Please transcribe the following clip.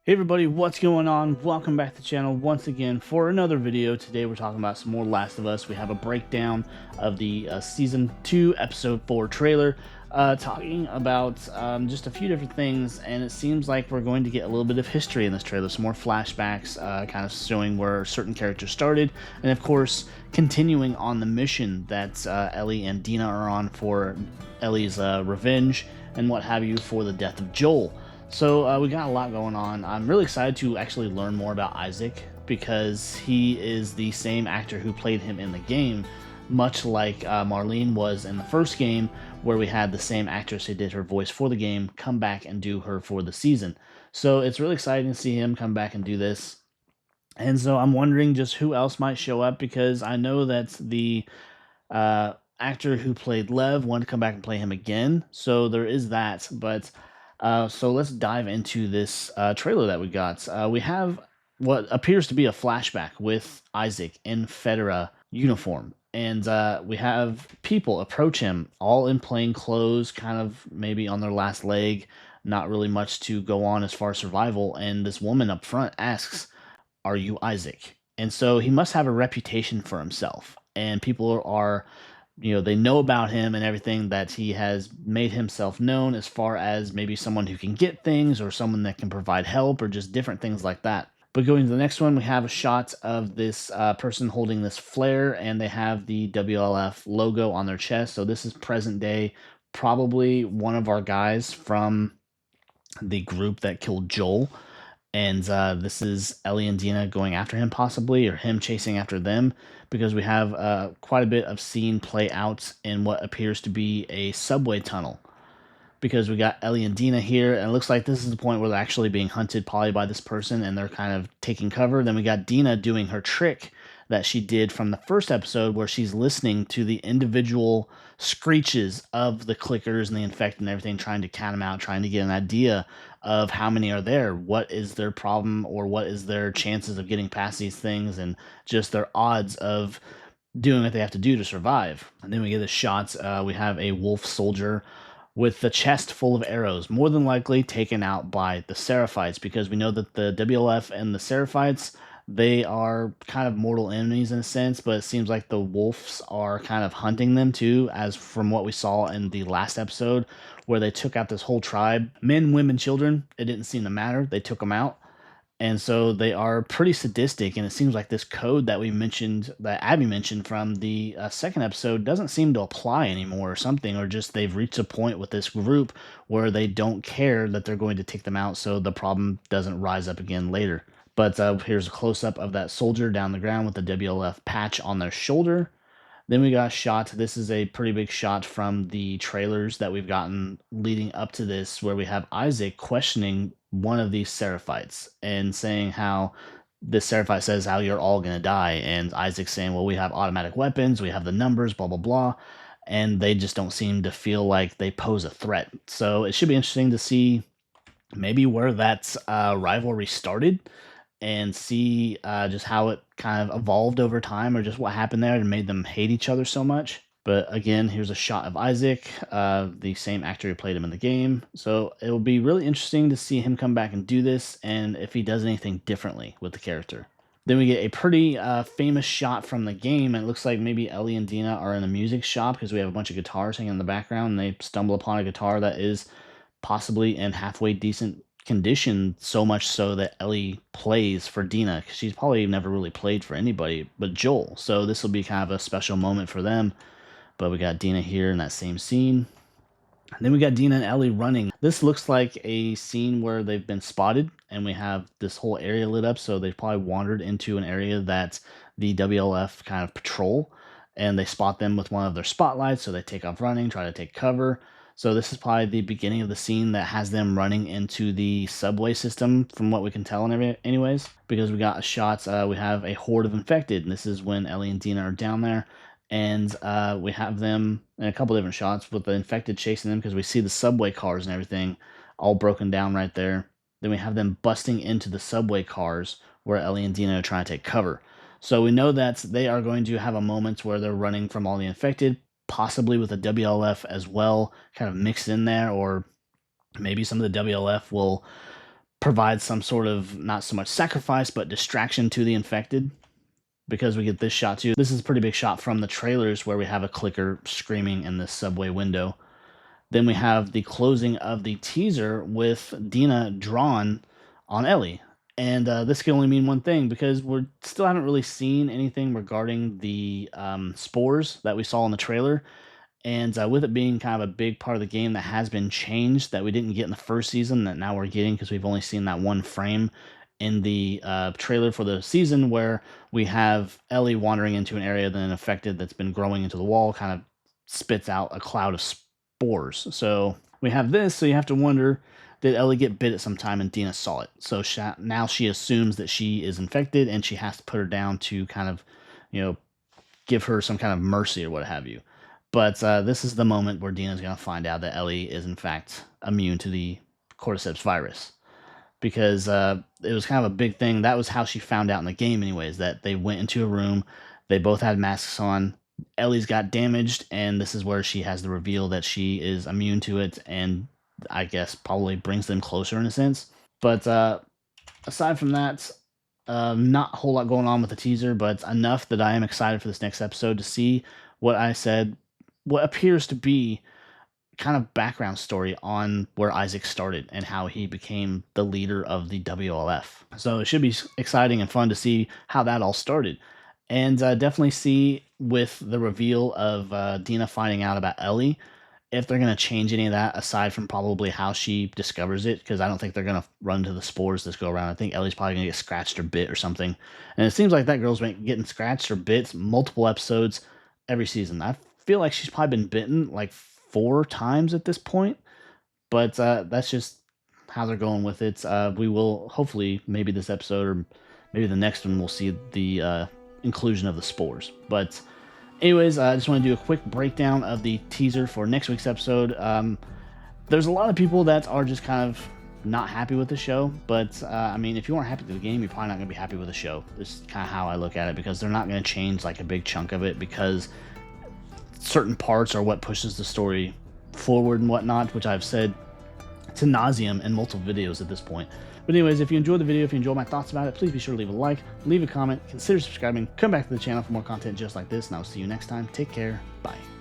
Hey everybody, what's going on? Welcome back to the channel once again for another video. Today we're talking about some more Last of Us. We have a breakdown of the Season 2, Episode 4 trailer, talking about just a few different things, and it seems like we're going to get a little bit of history in this trailer, some more flashbacks, kind of showing where certain characters started, and of course, continuing on the mission that Ellie and Dina are on for Ellie's revenge and what have you for the death of Joel. So we got a lot going on. I'm really excited to actually learn more about Isaac because he is the same actor who played him in the game, much like Marlene was in the first game, where we had the same actress who did her voice for the game come back and do her for the season. So it's really exciting to see him come back and do this. And so I'm wondering just who else might show up because I know that the actor who played Lev wanted to come back and play him again. So there is that. But so let's dive into this trailer that we got. We have what appears to be a flashback with Isaac in Federa uniform. And we have people approach him all in plain clothes, kind of maybe on their last leg, not really much to go on as far as survival. And this woman up front asks, "Are you Isaac?" And so he must have a reputation for himself. And people are, they know about him and everything, that he has made himself known as far as maybe someone who can get things or someone that can provide help or just different things like that. But going to the next one, we have a shot of this person holding this flare, and they have the WLF logo on their chest. So this is present day, probably one of our guys from the group that killed Joel. And this is Ellie and Dina going after him, possibly, or him chasing after them, because we have quite a bit of scene play out in what appears to be a subway tunnel. Because we got Ellie and Dina here, and it looks like this is the point where they're actually being hunted probably by this person, and they're kind of taking cover. Then we got Dina doing her trick that she did from the first episode, where she's listening to the individual screeches of the clickers and the infected and everything, trying to count them out, trying to get an idea of how many are there, what is their problem, or what is their chances of getting past these things, and just their odds of doing what they have to do to survive. And then we get the shots. We have a wolf soldier with the chest full of arrows, more than likely taken out by the Seraphites, because we know that the WLF and the Seraphites, they are kind of mortal enemies in a sense, but it seems like the wolves are kind of hunting them too, as from what we saw in the last episode, where they took out this whole tribe. Men, women, children, it didn't seem to matter. They took them out. And so they are pretty sadistic, and it seems like this code that we mentioned, that Abby mentioned from the second episode, doesn't seem to apply anymore or something, or just they've reached a point with this group where they don't care that they're going to take them out, so the problem doesn't rise up again later. But here's a close-up of that soldier down the ground with the WLF patch on their shoulder. Then we got a shot. This is a pretty big shot from the trailers that we've gotten leading up to this, where we have Isaac questioning one of these Seraphites and saying how this Seraphite says how you're all going to die. And Isaac saying, well, we have automatic weapons, we have the numbers, blah, blah, blah. And they just don't seem to feel like they pose a threat. So it should be interesting to see maybe where that rivalry started and see just how it kind of evolved over time, or just what happened there and made them hate each other so much. But again, here's a shot of Isaac, the same actor who played him in the game. So it will be really interesting to see him come back and do this, and if he does anything differently with the character. Then we get a pretty famous shot from the game, and it looks like maybe Ellie and Dina are in a music shop, because we have a bunch of guitars hanging in the background, and they stumble upon a guitar that is possibly in halfway decent condition, so much so that Ellie plays for Dina, because she's probably never really played for anybody but Joel. So this will be kind of a special moment for them. But we got Dina here in that same scene. And then we got Dina and Ellie running. This looks like a scene where they've been spotted, and we have this whole area lit up. So they've probably wandered into an area that the WLF kind of patrol, and they spot them with one of their spotlights. So they take off running, try to take cover. So this is probably the beginning of the scene that has them running into the subway system, from what we can tell anyways, because we got shots. We have a horde of infected, and this is when Ellie and Dina are down there, and we have them in a couple different shots with the infected chasing them, because we see the subway cars and everything all broken down right there. Then we have them busting into the subway cars where Ellie and Dina are trying to take cover. So we know that they are going to have a moment where they're running from all the infected, possibly with a WLF as well, kind of mixed in there, or maybe some of the WLF will provide some sort of, not so much sacrifice, but distraction to the infected, because we get this shot too. This is a pretty big shot from the trailers where we have a clicker screaming in this subway window. Then we have the closing of the teaser with Dina drawn on Ellie. And this can only mean one thing, because we still haven't really seen anything regarding the spores that we saw in the trailer. And with it being kind of a big part of the game that has been changed, that we didn't get in the first season, that now we're getting, because we've only seen that one frame in the trailer for the season, where we have Ellie wandering into an area that infected that's been growing into the wall, kind of spits out a cloud of spores. So we have this, so you have to wonder, did Ellie get bit at some time and Dina saw it? So now she assumes that she is infected, and she has to put her down to kind of, give her some kind of mercy or what have you. But this is the moment where Dina's going to find out that Ellie is in fact immune to the cordyceps virus. Because it was kind of a big thing. That was how she found out in the game anyways, that they went into a room, they both had masks on, Ellie's got damaged, and this is where she has the reveal that she is immune to it, and I guess probably brings them closer in a sense. But aside from that, not a whole lot going on with the teaser, but enough that I am excited for this next episode to see what I said, what appears to be kind of background story on where Isaac started and how he became the leader of the WLF. So it should be exciting and fun to see how that all started. And definitely see with the reveal of Dina finding out about Ellie, if they're going to change any of that aside from probably how she discovers it, because I don't think they're going to run to the spores this go around. I think Ellie's probably going to get scratched or bit or something. And it seems like that girl's been getting scratched or bits multiple episodes every season. I feel like she's probably been bitten like 4 times at this point, but that's just how they're going with it. We will hopefully, maybe this episode or maybe the next one, we'll see the inclusion of the spores. But anyways, I just want to do a quick breakdown of the teaser for next week's episode. There's a lot of people that are just kind of not happy with the show, but I mean, if you aren't happy with the game, you're probably not going to be happy with the show. This is kind of how I look at it, because they're not going to change like a big chunk of it, because certain parts are what pushes the story forward and whatnot, which I've said to nauseum in multiple videos at this point. But anyways, if you enjoyed the video, if you enjoyed my thoughts about it, please be sure to leave a like, leave a comment, consider subscribing, come back to the channel for more content just like this, and I'll see you next time. Take care. Bye.